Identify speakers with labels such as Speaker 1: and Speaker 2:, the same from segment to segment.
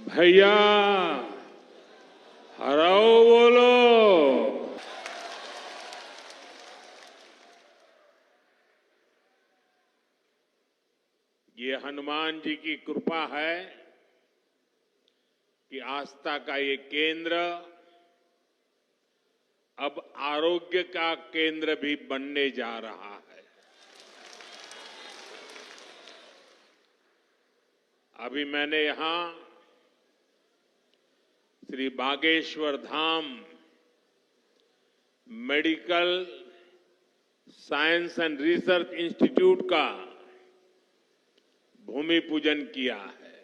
Speaker 1: भैया हराओ बोलो। ये हनुमान जी की कृपा है कि आस्था का ये केंद्र अब आरोग्य का केंद्र भी बनने जा रहा है। अभी मैंने यहां Shri Bageshwar Dham medical science and research institute का भूमि पूजन किया है।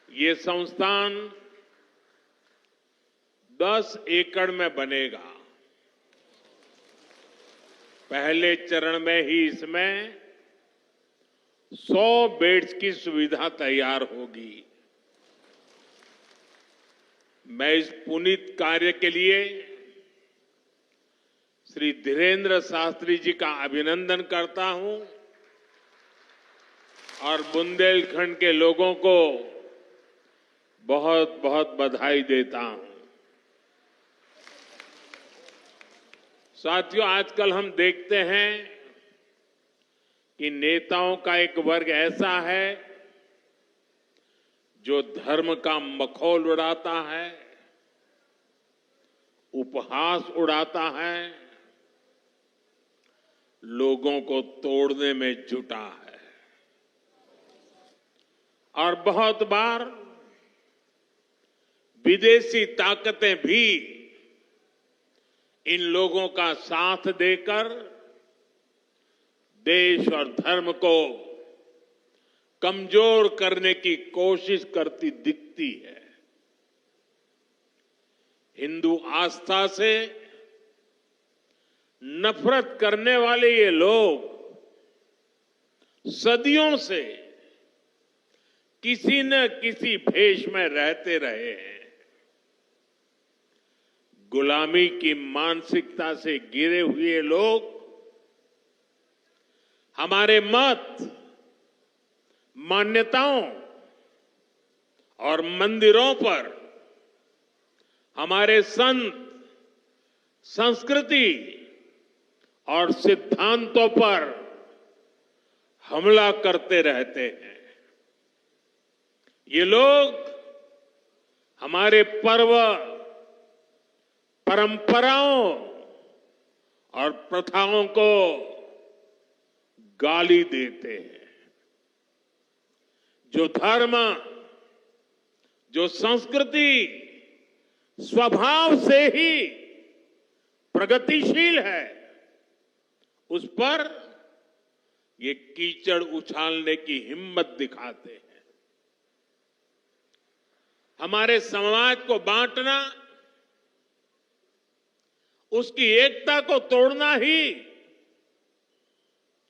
Speaker 1: ये संस्थान 10 एकड़ में बनेगा। पहले चरण में ही इसमें 100 बेड्स की सुविधा तैयार होगी। मैं इस पुनीत कार्य के लिए श्री धीरेन्द्र शास्त्री जी का अभिनंदन करता हूं और बुंदेलखंड के लोगों को बहुत बहुत बधाई देता हूं। साथियों, आजकल हम देखते हैं कि नेताओं का एक वर्ग ऐसा है जो धर्म का मखौल उड़ाता है, उपहास उड़ाता है, लोगों को तोड़ने में जुटा है और बहुत बार विदेशी ताकतें भी इन लोगों का साथ देकर देश और धर्म को कमजोर करने की कोशिश करती दिखती है। हिंदू आस्था से नफरत करने वाले ये लोग सदियों से किसी न किसी भेष में रहते रहे हैं। गुलामी की मानसिकता से घिरे हुए लोग हमारे मत, मान्यताओं और मंदिरों पर, हमारे संत, संस्कृति और सिद्धांतों पर हमला करते रहते हैं। ये लोग हमारे पर्व, परंपराओं और प्रथाओं को गाली देते हैं। जो धर्म, जो संस्कृति स्वभाव से ही प्रगतिशील है, उस पर ये कीचड़ उछालने की हिम्मत दिखाते हैं। हमारे समाज को बांटना, उसकी एकता को तोड़ना ही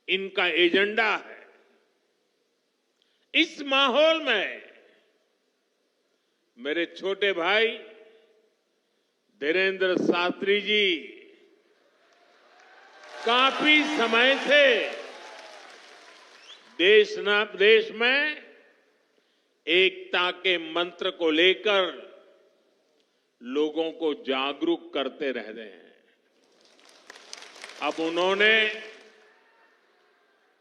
Speaker 1: इनका एजेंडा है। इस माहौल में मेरे छोटे भाई धीरेन्द्र शास्त्री जी काफी समय से देश में एकता के मंत्र को लेकर लोगों को जागरूक करते रह रहे हैं। अब उन्होंने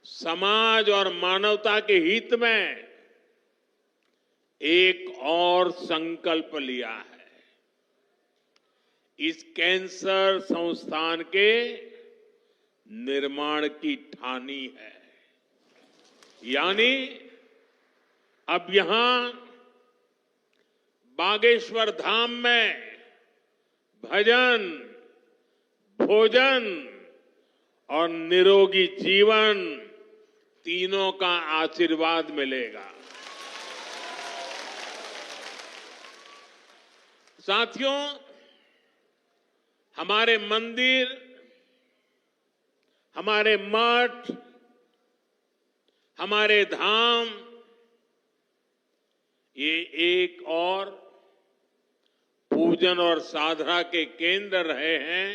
Speaker 1: समाज और मानवता के हित में एक और संकल्प लिया है। इस कैंसर संस्थान के निर्माण की ठानी है। यानी अब यहां बागेश्वर धाम में भजन, भोजन और निरोगी जीवन तीनों का आशीर्वाद मिलेगा। साथियों, हमारे मंदिर, हमारे मठ, हमारे धाम ये एक और पूजन और साधना के केंद्र रहे हैं,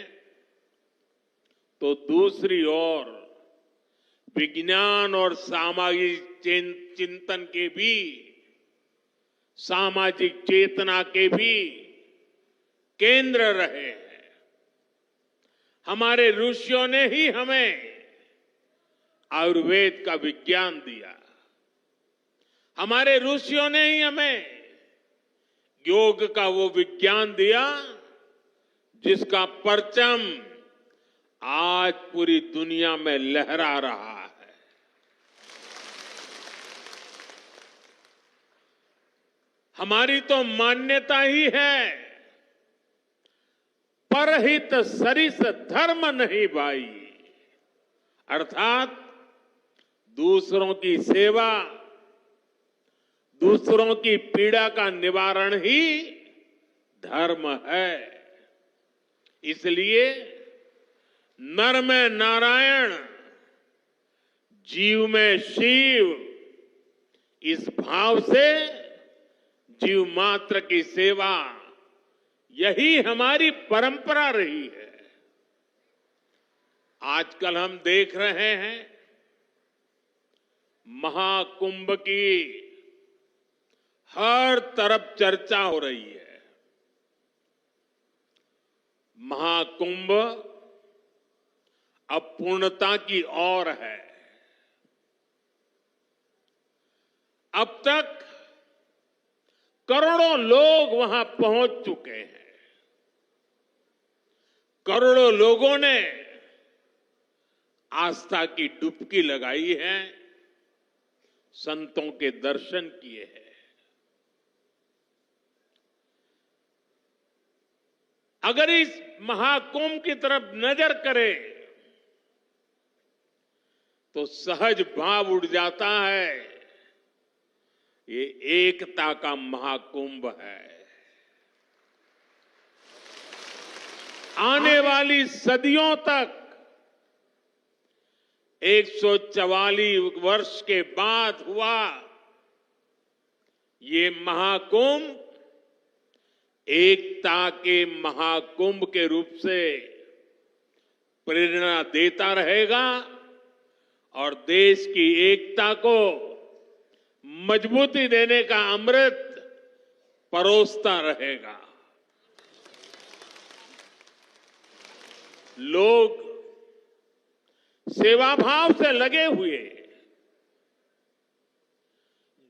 Speaker 1: तो दूसरी ओर विज्ञान और चिंतन के भी, सामाजिक चेतना के भी केंद्र रहे हैं। हमारे ऋषियों ने ही हमें आयुर्वेद का विज्ञान दिया। हमारे ऋषियों ने ही हमें योग का वो विज्ञान दिया जिसका परचम आज पूरी दुनिया में लहरा रहा है। हमारी तो मान्यता ही है, परहित सरिस धर्म नहीं भाई, अर्थात दूसरों की सेवा, दूसरों की पीड़ा का निवारण ही धर्म है। इसलिए नर में नारायण, जीव में शिव, इस भाव से जीव मात्र की सेवा, यही हमारी परंपरा रही है। आजकल हम देख रहे हैं महाकुंभ की हर तरफ चर्चा हो रही है। महाकुंभ अब पूर्णता की ओर है। अब तक करोड़ों लोग वहां पहुंच चुके हैं। करोड़ों लोगों ने आस्था की डुबकी लगाई है, संतों के दर्शन किए हैं। अगर इस महाकुंभ की तरफ नजर करें तो सहज भाव उड़ जाता है, ये एकता का महाकुंभ है। आने वाली सदियों तक 144 वर्ष के बाद हुआ ये महाकुंभ एकता के महाकुंभ के रूप से प्रेरणा देता रहेगा और देश की एकता को मजबूती देने का अमृत परोसता रहेगा। लोग सेवा भाव से लगे हुए,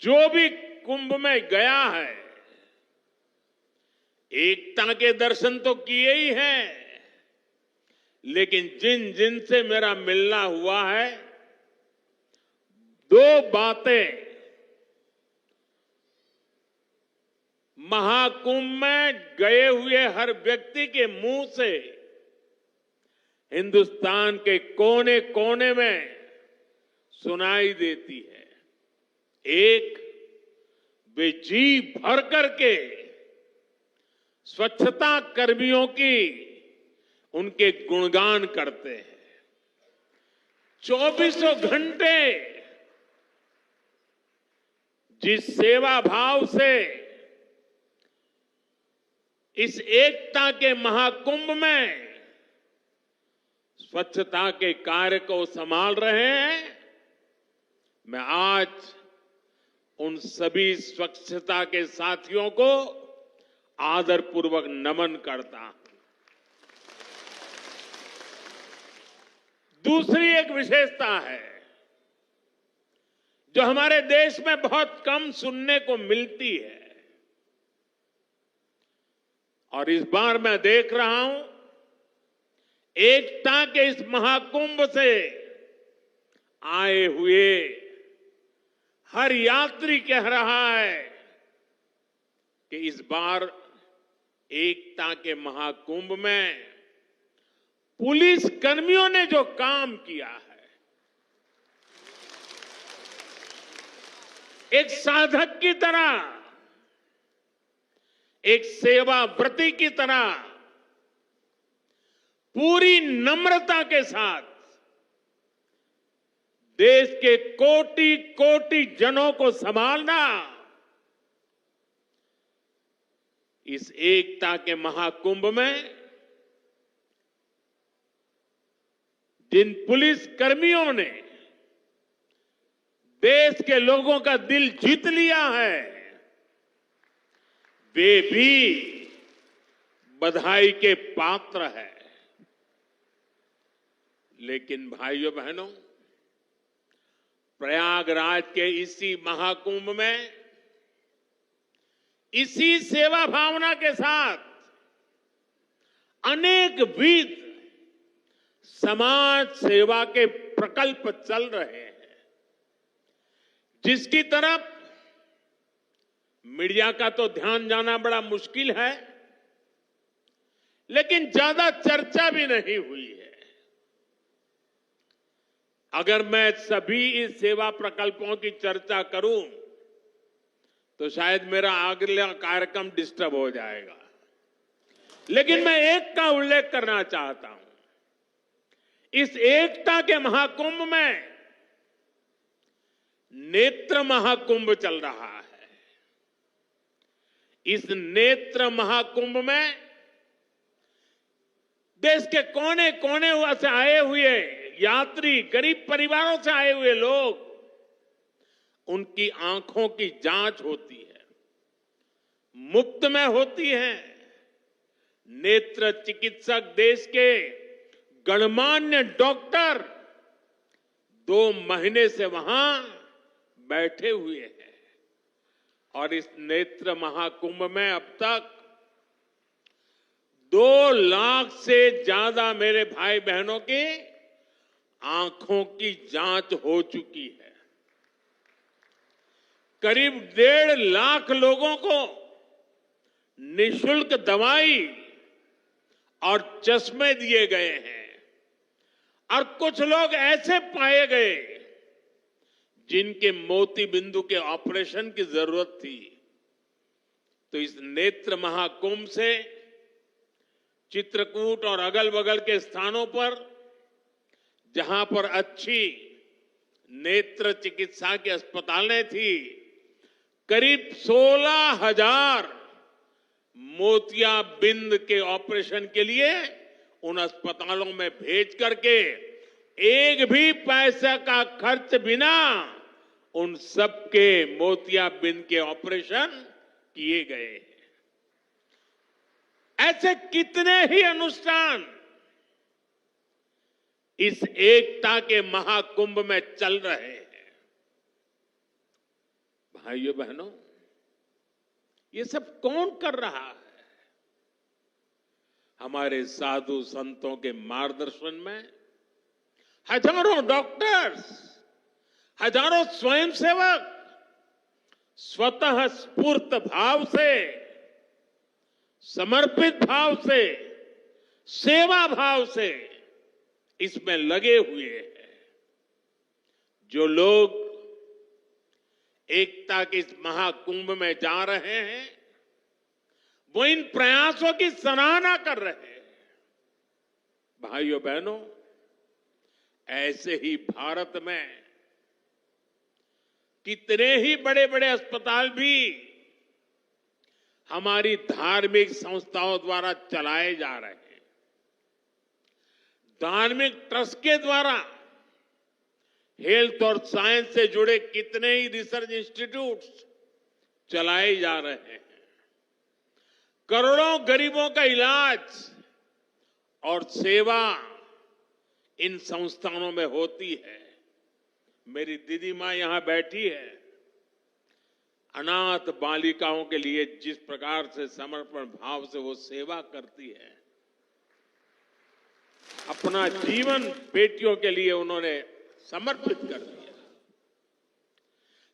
Speaker 1: जो भी कुंभ में गया है एकता के दर्शन तो किए ही हैं, लेकिन जिन जिन से मेरा मिलना हुआ है, दो बातें महाकुंभ में गए हुए हर व्यक्ति के मुंह से हिंदुस्तान के कोने कोने में सुनाई देती है। एक, वे जी भर करके स्वच्छता कर्मियों की उनके गुणगान करते हैं। 24 घंटे जिस सेवा भाव से इस एकता के महाकुंभ में स्वच्छता के कार्य को संभाल रहे हैं, मैं आज उन सभी स्वच्छता के साथियों को आदरपूर्वक नमन करता हूं। दूसरी एक विशेषता है जो हमारे देश में बहुत कम सुनने को मिलती है, और इस बार मैं देख रहा हूं एकता के इस महाकुंभ से आए हुए हर यात्री कह रहा है कि इस बार एकता के महाकुंभ में पुलिस कर्मियों ने जो काम किया है, एक साधक की तरह, एक सेवाव्रती की तरह पूरी नम्रता के साथ देश के कोटि कोटि जनों को संभालना, इस एकता के महाकुंभ में जिन पुलिस कर्मियों ने देश के लोगों का दिल जीत लिया है, वे भी बधाई के पात्र है। लेकिन भाइयों बहनों, प्रयागराज के इसी महाकुंभ में इसी सेवा भावना के साथ अनेक विध समाज सेवा के प्रकल्प चल रहे हैं, जिसकी तरफ मीडिया का तो ध्यान जाना बड़ा मुश्किल है, लेकिन ज्यादा चर्चा भी नहीं हुई है। अगर मैं सभी इस सेवा प्रकल्पों की चर्चा करूं तो शायद मेरा अगला कार्यक्रम डिस्टर्ब हो जाएगा, लेकिन मैं एक का उल्लेख करना चाहता हूं। इस एकता के महाकुंभ में नेत्र महाकुंभ चल रहा है। इस नेत्र महाकुंभ में देश के कोने कोने से आए हुए यात्री, गरीब परिवारों से आए हुए लोग, उनकी आंखों की जांच होती है, मुफ्त में होती है। नेत्र चिकित्सक, देश के गणमान्य डॉक्टर 2 महीने से वहां बैठे हुए हैं और इस नेत्र महाकुंभ में अब तक 2 लाख से ज्यादा मेरे भाई बहनों की आंखों की जांच हो चुकी है। करीब 1.5 लाख लोगों को निशुल्क दवाई और चश्मे दिए गए हैं और कुछ लोग ऐसे पाए गए जिनके मोती बिंदु के ऑपरेशन की जरूरत थी। तो इस नेत्र महाकुंभ से चित्रकूट और अगल बगल के स्थानों पर जहां पर अच्छी नेत्र चिकित्सा की अस्पतालें थी, करीब 16,000 मोतियाबिंद के ऑपरेशन के लिए उन अस्पतालों में भेज करके एक भी पैसा का खर्च बिना उन सबके मोतियाबिंद के ऑपरेशन किए गए। ऐसे कितने ही अनुष्ठान इस एकता के महाकुंभ में चल रहे हैं। भाइयों बहनों, ये सब कौन कर रहा है? हमारे साधु संतों के मार्गदर्शन में हजारों डॉक्टर्स, हजारों स्वयंसेवक स्वतः स्फूर्त भाव से, समर्पित भाव से, सेवा भाव से इसमें लगे हुए हैं। जो लोग एकता के इस महाकुंभ में जा रहे हैं, वो इन प्रयासों की सराहना कर रहे हैं। भाइयों बहनों, ऐसे ही भारत में कितने ही बड़े बड़े अस्पताल भी हमारी धार्मिक संस्थाओं द्वारा चलाए जा रहे हैं। धार्मिक ट्रस्ट के द्वारा हेल्थ और साइंस से जुड़े कितने ही रिसर्च इंस्टीट्यूट्स चलाए जा रहे हैं। करोड़ों गरीबों का इलाज और सेवा इन संस्थानों में होती है। मेरी दीदी मां यहां बैठी है। अनाथ बालिकाओं के लिए जिस प्रकार से समर्पण भाव से वो सेवा करती है, अपना जीवन बेटियों के लिए उन्होंने समर्पित कर दिया।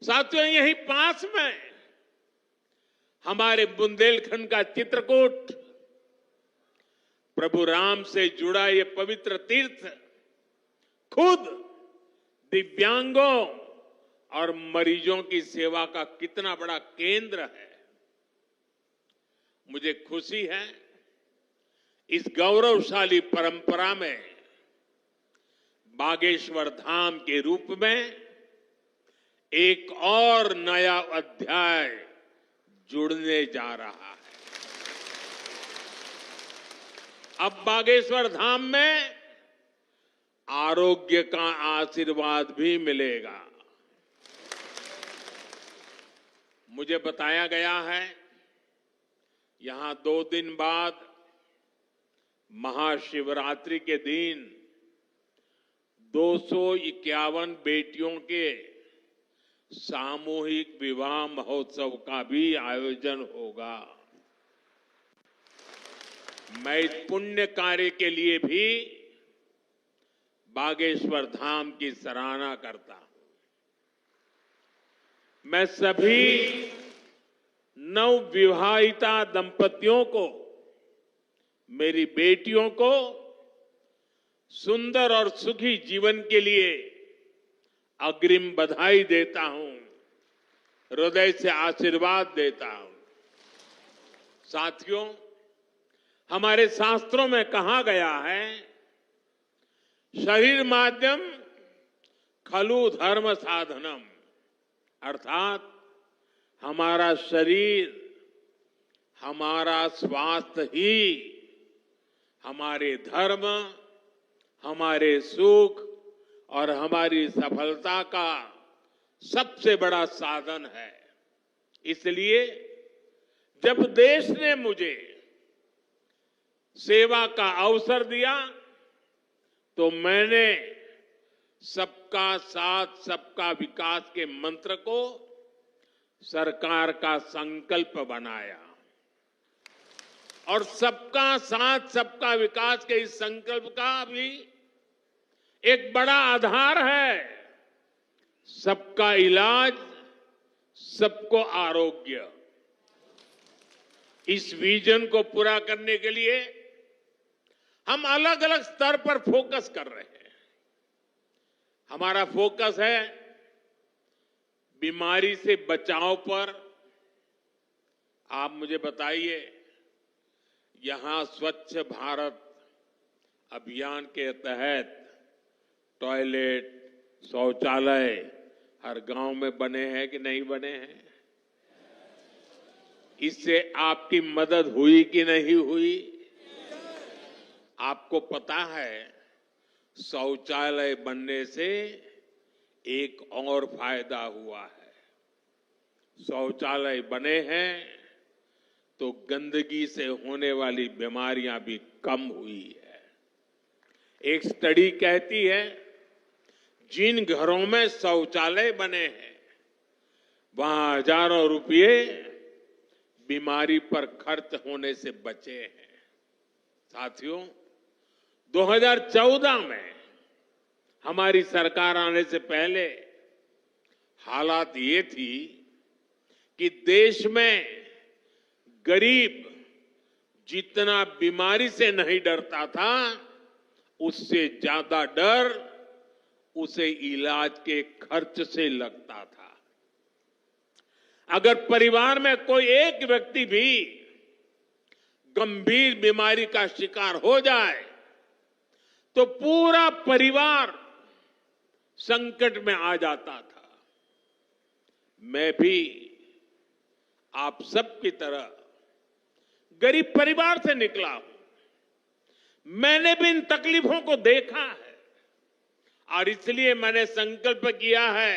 Speaker 1: साथियों, यहीं पास में हमारे बुंदेलखंड का चित्रकूट, प्रभु राम से जुड़ा ये पवित्र तीर्थ खुद दिव्यांगों और मरीजों की सेवा का कितना बड़ा केंद्र है। मुझे खुशी है इस गौरवशाली परंपरा में बागेश्वर धाम के रूप में एक और नया अध्याय जुड़ने जा रहा है। अब बागेश्वर धाम में आरोग्य का आशीर्वाद भी मिलेगा। मुझे बताया गया है यहां 2 दिन बाद महाशिवरात्रि के दिन 251 बेटियों के सामूहिक विवाह महोत्सव का भी आयोजन होगा। मैं इस पुण्य कार्य के लिए भी बागेश्वर धाम की सराहना करता हूं। मैं सभी नवविवाहिता दंपतियों को, मेरी बेटियों को सुंदर और सुखी जीवन के लिए अग्रिम बधाई देता हूं, हृदय से आशीर्वाद देता हूं। साथियों, हमारे शास्त्रों में कहा गया है, शरीर माध्यम खलु धर्म साधनम, अर्थात हमारा शरीर, हमारा स्वास्थ्य ही हमारे धर्म, हमारे सुख और हमारी सफलता का सबसे बड़ा साधन है। इसलिए जब देश ने मुझे सेवा का अवसर दिया तो मैंने सबका साथ सबका विकास के मंत्र को सरकार का संकल्प बनाया और सबका साथ सबका विकास के इस संकल्प का भी एक बड़ा आधार है सबका इलाज, सबको आरोग्य। इस विजन को पूरा करने के लिए हम अलग अलग स्तर पर फोकस कर रहे हैं। हमारा फोकस है बीमारी से बचाव पर। आप मुझे बताइए, यहां स्वच्छ भारत अभियान के तहत टॉयलेट, शौचालय हर गांव में बने हैं कि नहीं बने हैं? इससे आपकी मदद हुई कि नहीं हुई? आपको पता है, शौचालय बनने से एक और फायदा हुआ है। शौचालय बने हैं तो गंदगी से होने वाली बीमारियां भी कम हुई है। एक स्टडी कहती है, जिन घरों में शौचालय बने हैं वहां हजारों रुपये बीमारी पर खर्च होने से बचे हैं। साथियों, 2014 में हमारी सरकार आने से पहले हालात ये थी कि देश में गरीब जितना बीमारी से नहीं डरता था, उससे ज्यादा डर उसे इलाज के खर्च से लगता था। अगर परिवार में कोई एक व्यक्ति भी गंभीर बीमारी का शिकार हो जाए तो पूरा परिवार संकट में आ जाता था। मैं भी आप सबकी तरह गरीब परिवार से निकला हूं। मैंने भी इन तकलीफों को देखा है और इसलिए मैंने संकल्प किया है,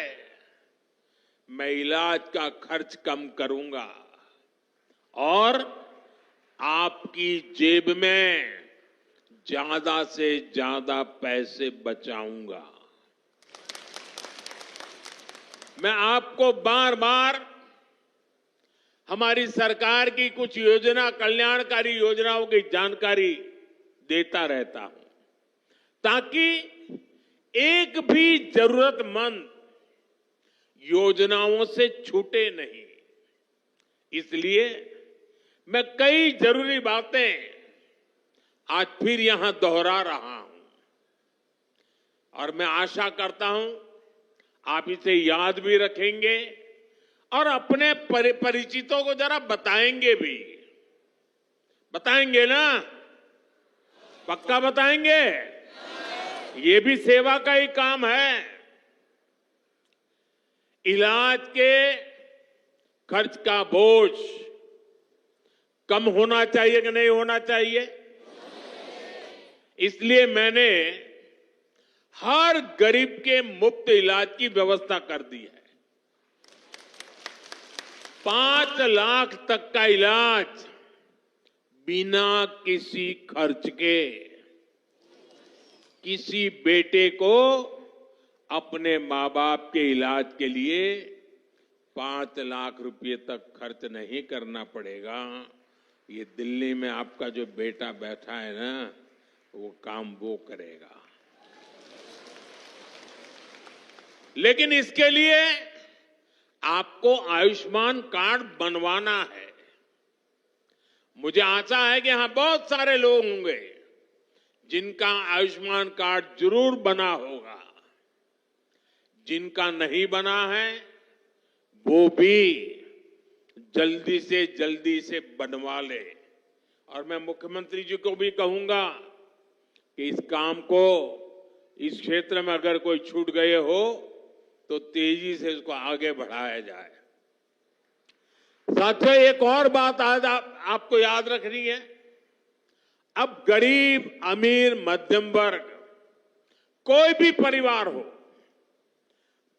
Speaker 1: मैं इलाज का खर्च कम करूंगा और आपकी जेब में ज्यादा से ज्यादा पैसे बचाऊंगा। मैं आपको बार बार हमारी सरकार की कुछ कल्याणकारी योजनाओं की जानकारी देता रहता हूं ताकि एक भी जरूरतमंद योजनाओं से छूटे नहीं। इसलिए मैं कई जरूरी बातें आज फिर यहां दोहरा रहा हूं और मैं आशा करता हूं आप इसे याद भी रखेंगे और अपने परिचितों को जरा बताएंगे भी। बताएंगे ना? पक्का बताएंगे? ये भी सेवा का ही काम है। इलाज के खर्च का बोझ कम होना चाहिए कि नहीं होना चाहिए? इसलिए मैंने हर गरीब के मुफ्त इलाज की व्यवस्था कर दी है। 5 लाख तक का इलाज बिना किसी खर्च के किसी बेटे को अपने मां बाप के इलाज के लिए 5 लाख रुपए तक खर्च नहीं करना पड़ेगा। ये दिल्ली में आपका जो बेटा बैठा है ना, वो काम वो करेगा। लेकिन इसके लिए आपको आयुष्मान कार्ड बनवाना है। मुझे आशा है कि यहां बहुत सारे लोग होंगे जिनका आयुष्मान कार्ड जरूर बना होगा। जिनका नहीं बना है वो भी जल्दी से बनवा ले। और मैं मुख्यमंत्री जी को भी कहूंगा कि इस काम को, इस क्षेत्र में अगर कोई छूट गए हो तो तेजी से इसको आगे बढ़ाया जाए। साथियों, एक और बात आज आपको याद रखनी है। अब गरीब, अमीर, मध्यम वर्ग, कोई भी परिवार हो,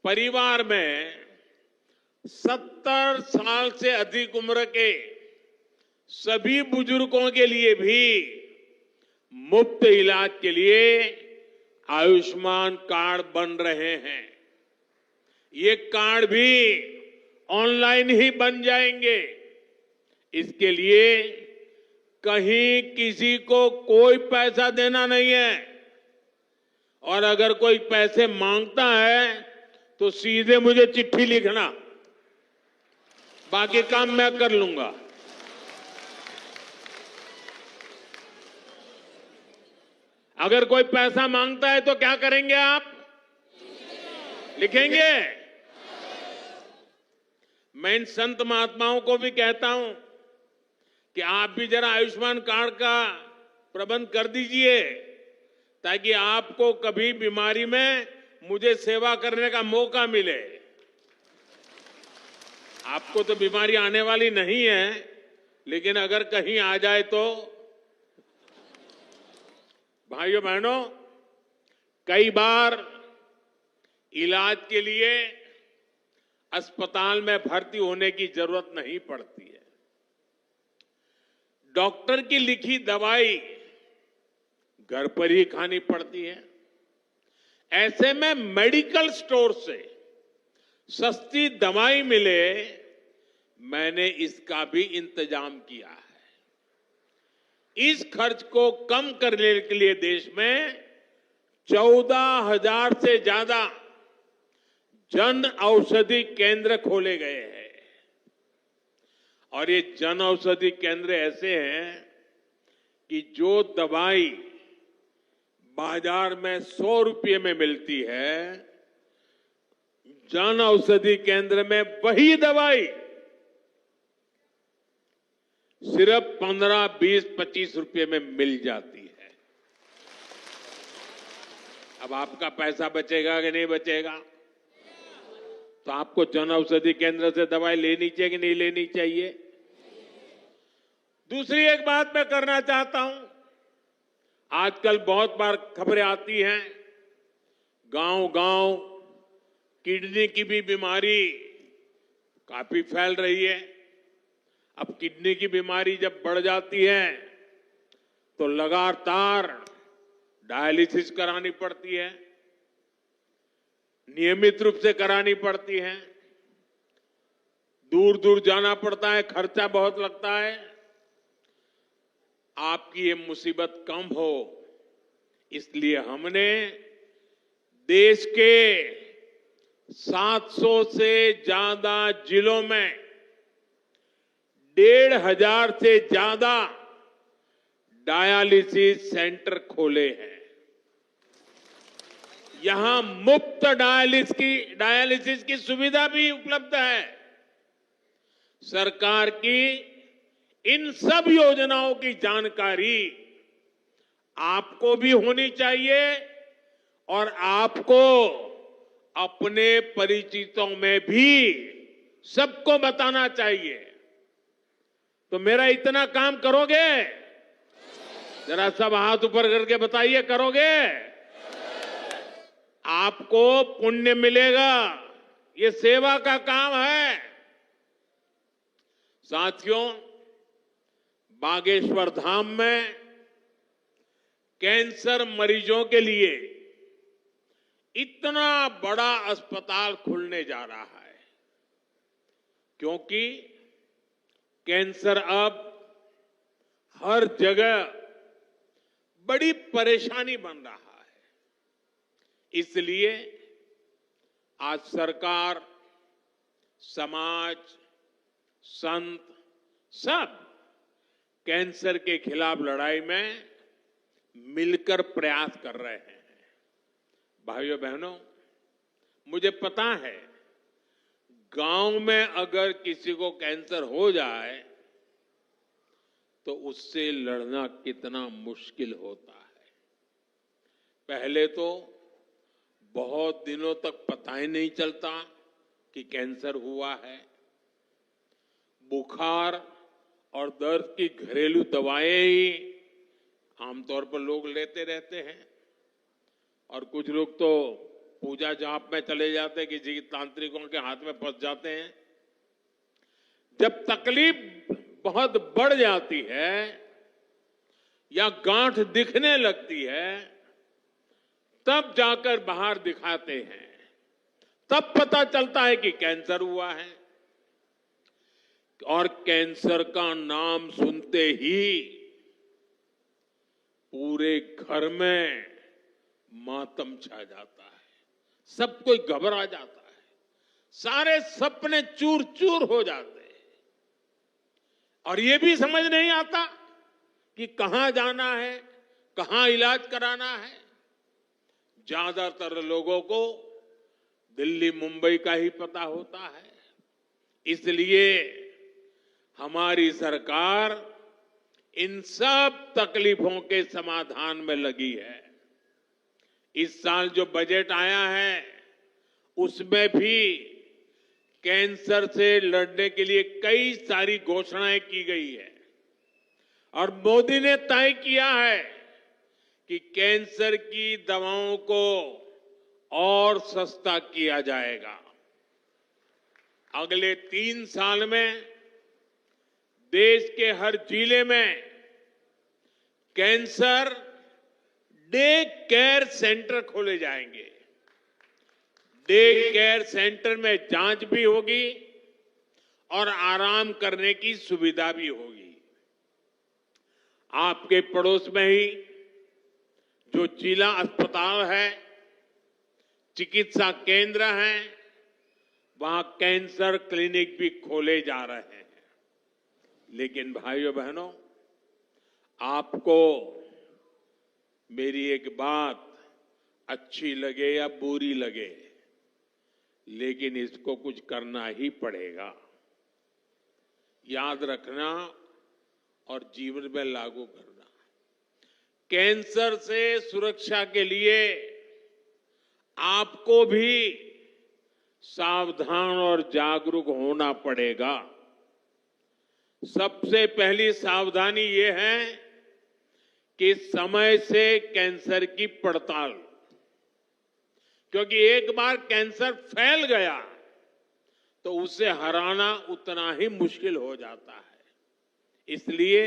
Speaker 1: परिवार में 70 साल से अधिक उम्र के सभी बुजुर्गों के लिए भी मुफ्त इलाज के लिए आयुष्मान कार्ड बन रहे हैं। ये कार्ड भी ऑनलाइन ही बन जाएंगे। इसके लिए कहीं किसी को कोई पैसा देना नहीं है। और अगर कोई पैसे मांगता है तो सीधे मुझे चिट्ठी लिखना, बाकी काम मैं कर लूंगा। अगर कोई पैसा मांगता है तो क्या करेंगे आप? लिखेंगे? मैं इन संत महात्माओं को भी कहता हूं कि आप भी जरा आयुष्मान कार्ड का प्रबंध कर दीजिए, ताकि आपको कभी बीमारी में मुझे सेवा करने का मौका मिले। आपको तो बीमारी आने वाली नहीं है, लेकिन अगर कहीं आ जाए तो। भाइयों बहनों, कई बार इलाज के लिए अस्पताल में भर्ती होने की जरूरत नहीं पड़ती है। डॉक्टर की लिखी दवाई घर पर ही खानी पड़ती है। ऐसे में मेडिकल स्टोर से सस्ती दवाई मिले, मैंने इसका भी इंतजाम किया है। इस खर्च को कम करने के लिए देश में 14,000 से ज्यादा जन औषधि केंद्र खोले गए हैं। और ये जन औषधि केंद्र ऐसे हैं कि जो दवाई बाजार में 100 रुपये में मिलती है, जन औषधि केंद्र में वही दवाई सिर्फ 15, 20, 25 रुपये में मिल जाती है। अब आपका पैसा बचेगा कि नहीं बचेगा? तो आपको जन औषधि केंद्र से दवाई लेनी चाहिए कि नहीं लेनी चाहिए? दूसरी एक बात मैं करना चाहता हूं। आजकल बहुत बार खबरें आती हैं, गांव-गांव किडनी की भी बीमारी काफी फैल रही है। अब किडनी की बीमारी जब बढ़ जाती है तो लगातार डायलिसिस करानी पड़ती है, नियमित रूप से करानी पड़ती है, दूर दूर जाना पड़ता है, खर्चा बहुत लगता है। आपकी ये मुसीबत कम हो, इसलिए हमने देश के 700 से ज्यादा जिलों में 1,500 से ज्यादा डायलिसिस सेंटर खोले हैं। यहां मुफ्त डायलिसिस की सुविधा भी उपलब्ध है। सरकार की इन सब योजनाओं की जानकारी आपको भी होनी चाहिए और आपको अपने परिचितों में भी सबको बताना चाहिए। तो मेरा इतना काम करोगे? जरा सब हाथ ऊपर करके बताइए, करोगे? आपको पुण्य मिलेगा। ये सेवा का काम है। साथियों, बागेश्वर धाम में कैंसर मरीजों के लिए इतना बड़ा अस्पताल खुलने जा रहा है क्योंकि कैंसर अब हर जगह बड़ी परेशानी बन रहा है। इसलिए आज सरकार, समाज, संत सब कैंसर के खिलाफ लड़ाई में मिलकर प्रयास कर रहे हैं। भाइयों बहनों, मुझे पता है गांव में अगर किसी को कैंसर हो जाए तो उससे लड़ना कितना मुश्किल होता है। पहले तो बहुत दिनों तक पता ही नहीं चलता कि कैंसर हुआ है। बुखार और दर्द की घरेलू दवाएं ही आमतौर पर लोग लेते रहते हैं और कुछ लोग तो पूजा जाप में चले जाते हैं, किसी तांत्रिकों के हाथ में फंस जाते हैं। जब तकलीफ बहुत बढ़ जाती है या गांठ दिखने लगती है तब जाकर बाहर दिखाते हैं, तब पता चलता है कि कैंसर हुआ है। और कैंसर का नाम सुनते ही पूरे घर में मातम छा जाता है, सब कोई घबरा जाता है, सारे सपने चूर चूर हो जाते हैं और ये भी समझ नहीं आता कि कहां जाना है, कहां इलाज कराना है। ज्यादातर लोगों को दिल्ली मुंबई का ही पता होता है। इसलिए हमारी सरकार इन सब तकलीफों के समाधान में लगी है। इस साल जो बजट आया है उसमें भी कैंसर से लड़ने के लिए कई सारी घोषणाएं की गई है और मोदी ने तय किया है कि कैंसर की दवाओं को और सस्ता किया जाएगा। अगले 3 साल में देश के हर जिले में कैंसर डे केयर सेंटर खोले जाएंगे। डे केयर सेंटर में जांच भी होगी और आराम करने की सुविधा भी होगी। आपके पड़ोस में ही जो जिला अस्पताल है, चिकित्सा केंद्र हैं, वहां कैंसर क्लिनिक भी खोले जा रहे हैं। लेकिन भाइयों बहनों, आपको मेरी एक बात अच्छी लगे या बुरी लगे, लेकिन इसको कुछ करना ही पड़ेगा। याद रखना और जीवन में लागू करना। कैंसर से सुरक्षा के लिए आपको भी सावधान और जागरूक होना पड़ेगा। सबसे पहली सावधानी ये है कि समय से कैंसर की पड़ताल, क्योंकि एक बार कैंसर फैल गया तो उसे हराना उतना ही मुश्किल हो जाता है। इसलिए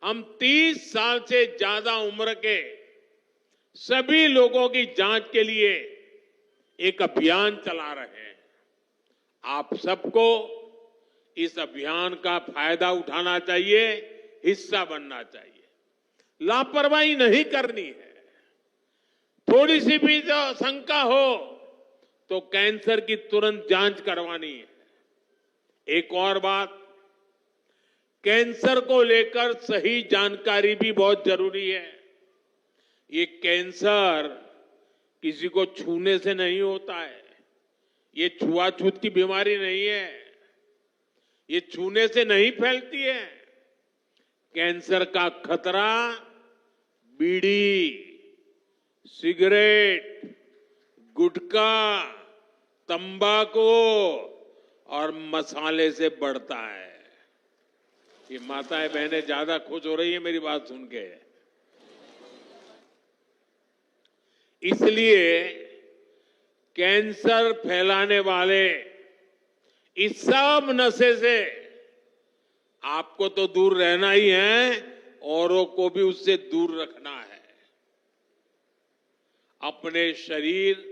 Speaker 1: हम 30 साल से ज्यादा उम्र के सभी लोगों की जांच के लिए एक अभियान चला रहे हैं। आप सबको इस अभियान का फायदा उठाना चाहिए, हिस्सा बनना चाहिए। लापरवाही नहीं करनी है। थोड़ी सी भी जो शंका हो तो कैंसर की तुरंत जांच करवानी है। एक और बात, कैंसर को लेकर सही जानकारी भी बहुत जरूरी है। ये कैंसर किसी को छूने से नहीं होता है। ये छुआछूत की बीमारी नहीं है। ये छूने से नहीं फैलती है। कैंसर का खतरा बीड़ी, सिगरेट, गुटखा, तंबाकू और मसाले से बढ़ता है। ये माताएं बहनें ज्यादा खुश हो रही है मेरी बात सुन के। इसलिए कैंसर फैलाने वाले इस सब नशे से आपको तो दूर रहना ही है, औरों को भी उससे दूर रखना है। अपने शरीर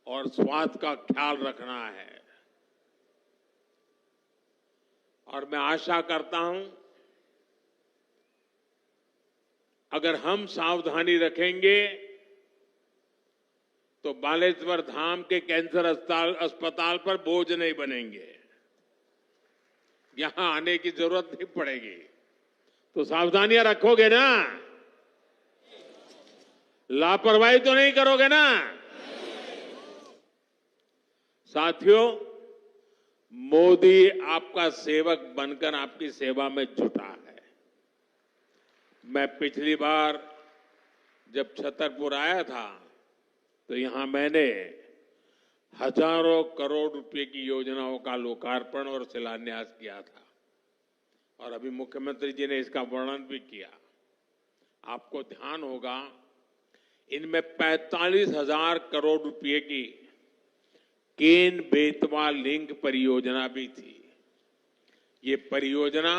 Speaker 1: और स्वास्थ्य का ख्याल रखना है। और मैं आशा करता हूं, अगर हम सावधानी रखेंगे तो बालेश्वर धाम के कैंसर अस्पताल पर बोझ नहीं बनेंगे, यहां आने की जरूरत नहीं पड़ेगी। तो सावधानियां रखोगे ना? लापरवाही तो नहीं करोगे ना? साथियों, मोदी आपका सेवक बनकर आपकी सेवा में जुटा है। मैं पिछली बार जब छतरपुर आया था तो यहां मैंने हजारों करोड़ रुपए की योजनाओं का लोकार्पण और शिलान्यास किया था, और अभी मुख्यमंत्री जी ने इसका वर्णन भी किया। आपको ध्यान होगा, इनमें 45,000 करोड़ रुपए की केन बेतवा लिंक परियोजना भी थी। ये परियोजना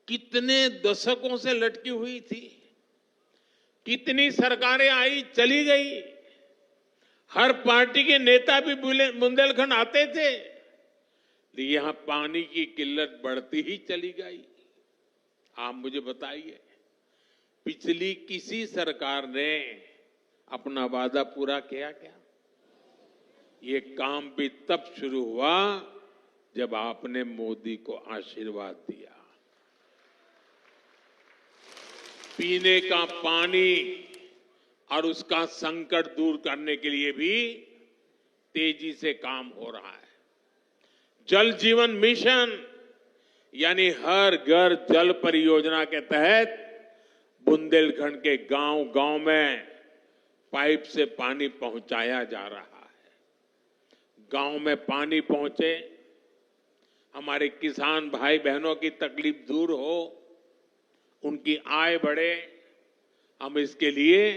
Speaker 1: कितने दशकों से लटकी हुई थी, कितनी सरकारें आई चली गई, हर पार्टी के नेता भी बुंदेलखंड आते थे, लेकिन यहां पानी की किल्लत बढ़ती ही चली गई। आप मुझे बताइए, पिछली किसी सरकार ने अपना वादा पूरा किया क्या? ये काम भी तब शुरू हुआ जब आपने मोदी को आशीर्वाद दिया। पीने का पानी और उसका संकट दूर करने के लिए भी तेजी से काम हो रहा है। जल जीवन मिशन यानी हर घर जल परियोजना के तहत बुंदेलखंड के गांव-गांव में पाइप से पानी पहुंचाया जा रहा है। गांव में पानी पहुंचे, हमारे किसान भाई बहनों की तकलीफ दूर हो, उनकी आय बढ़े, हम इसके लिए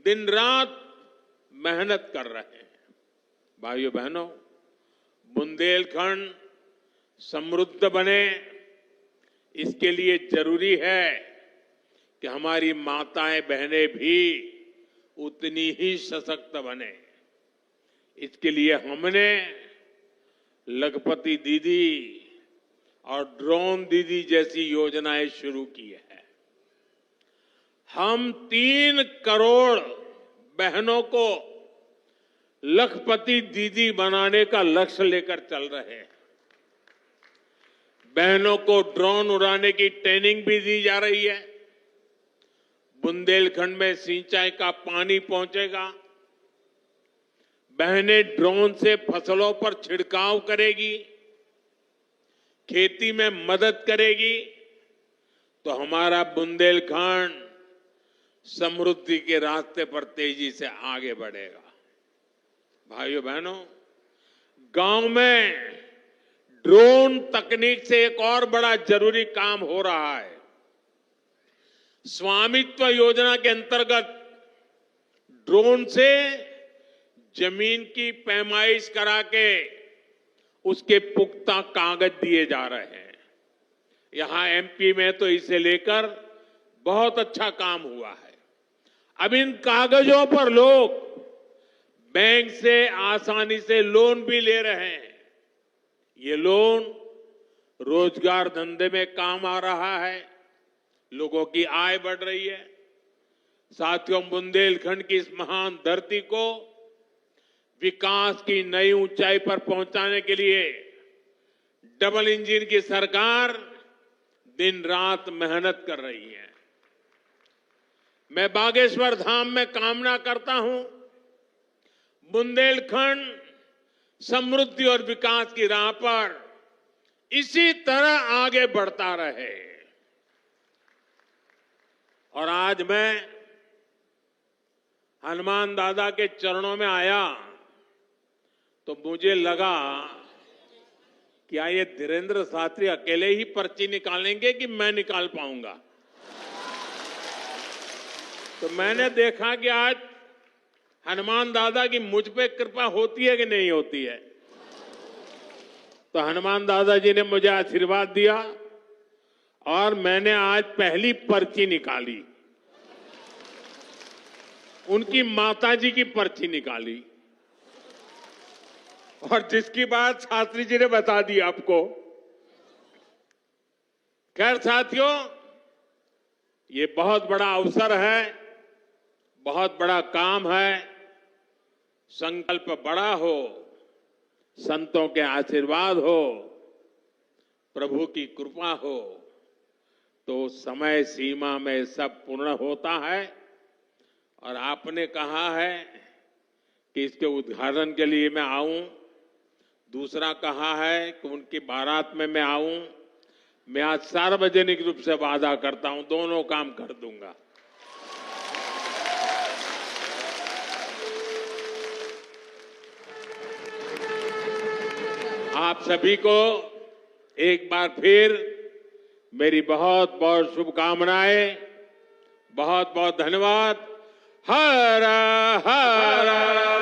Speaker 1: दिन रात मेहनत कर रहे हैं। भाइयों बहनों, बुंदेलखंड समृद्ध बने, इसके लिए जरूरी है कि हमारी माताएं बहनें भी उतनी ही सशक्त बने। इसके लिए हमने लखपति दीदी और ड्रोन दीदी जैसी योजनाएं शुरू की है। हम 3 करोड़ बहनों को लखपति दीदी बनाने का लक्ष्य लेकर चल रहे हैं। बहनों को ड्रोन उड़ाने की ट्रेनिंग भी दी जा रही है। बुंदेलखंड में सिंचाई का पानी पहुंचेगा, बहनें ड्रोन से फसलों पर छिड़काव करेगी, खेती में मदद करेगी, तो हमारा बुंदेलखंड समृद्धि के रास्ते पर तेजी से आगे बढ़ेगा। भाइयों बहनों, गांव में ड्रोन तकनीक से एक और बड़ा जरूरी काम हो रहा है। स्वामित्व योजना के अंतर्गत ड्रोन से जमीन की पैमाइश करा के उसके पुख्ता कागज दिए जा रहे हैं। यहां एमपी में तो इसे लेकर बहुत अच्छा काम हुआ है। अब इन कागजों पर लोग बैंक से आसानी से लोन भी ले रहे हैं। ये लोन रोजगार धंधे में काम आ रहा है, लोगों की आय बढ़ रही है। साथियों, बुंदेलखंड की इस महान धरती को विकास की नई ऊंचाई पर पहुंचाने के लिए डबल इंजन की सरकार दिन रात मेहनत कर रही है। मैं बागेश्वर धाम में कामना करता हूं, बुंदेलखंड समृद्धि और विकास की राह पर इसी तरह आगे बढ़ता रहे। और आज मैं हनुमान दादा के चरणों में आया तो मुझे लगा क्या ये धीरेन्द्र शास्त्री अकेले ही पर्ची निकालेंगे कि मैं निकाल पाऊंगा। तो मैंने देखा कि आज हनुमान दादा की मुझ पे कृपा होती है कि नहीं होती है। तो हनुमान दादा जी ने मुझे आशीर्वाद दिया और मैंने आज पहली पर्ची निकाली, उनकी माताजी की पर्ची निकाली, और जिसकी बात शास्त्री जी ने बता दी आपको। खैर साथियों, ये बहुत बड़ा अवसर है, बहुत बड़ा काम है। संकल्प बड़ा हो, संतों के आशीर्वाद हो, प्रभु की कृपा हो, तो समय सीमा में सब पूर्ण होता है। और आपने कहा है कि इसके उद्घाटन के लिए मैं आऊं, दूसरा कहा है कि उनकी बारात में मैं आऊं। मैं आज सार्वजनिक रूप से वादा करता हूं, दोनों काम कर दूंगा। आप सभी को एक बार फिर मेरी बहुत बहुत शुभकामनाएं, बहुत बहुत धन्यवाद। हर हर